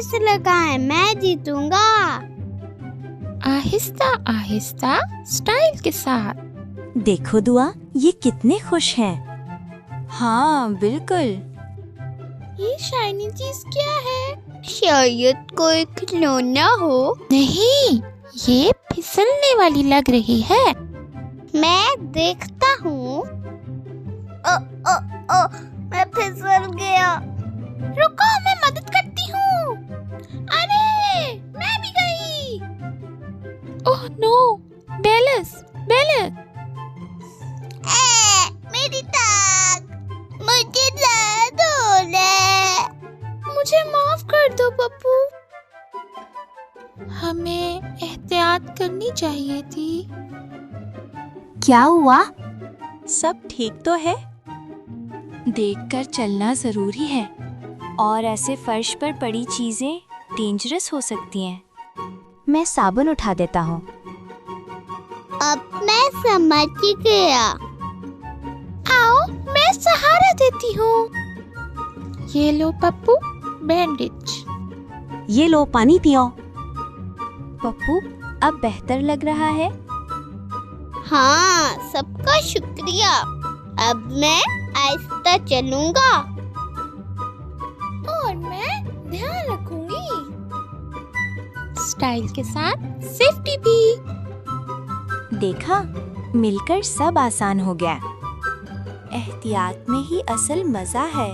से लगाएं, मैं जीतूंगा। आहिस्ता आहिस्ता स्टाइल के साथ। देखो दुआ, ये कितने खुश हैं। हाँ बिल्कुल। ये शाइनी चीज क्या है? शायद कोई खिलौना हो। नहीं, ये फिसलने वाली लग रही है। मैं देखता हूँ। मैं फिसल गया। रुको, मैं मदद करती हूँ। अरे मैं भी गई। ओह नो, बेलस, बेलस। मेरी टांग, मुझे दर्द हो रहा है। मुझे माफ कर दो पप्पू। हमें एहतियात करनी चाहिए थी। क्या हुआ? सब ठीक तो है? देखकर चलना जरूरी है। और ऐसे फर्श पर पड़ी चीजें डेंजरस हो सकती हैं। मैं साबुन उठा देता हूँ। अब मैं समझ गया। आओ, मैं सहारा देती हूँ। ये लो पप्पू, बैंडेज। ये लो, पानी पियो। पप्पू, अब बेहतर लग रहा है? हाँ, सबका शुक्रिया। अब मैं आहिस्ता चलूंगा और मैं ध्यान रखूंगी। स्टाइल के साथ सेफ्टी भी। देखा, मिलकर सब आसान हो गया। एहतियात में ही असल मजा है।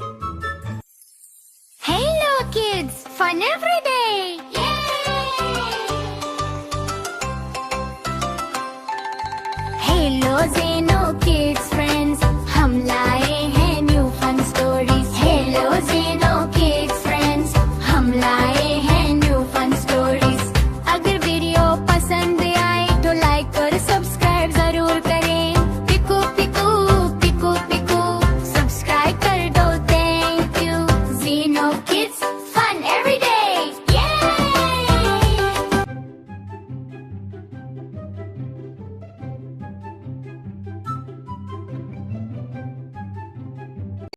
Hello kids, fun every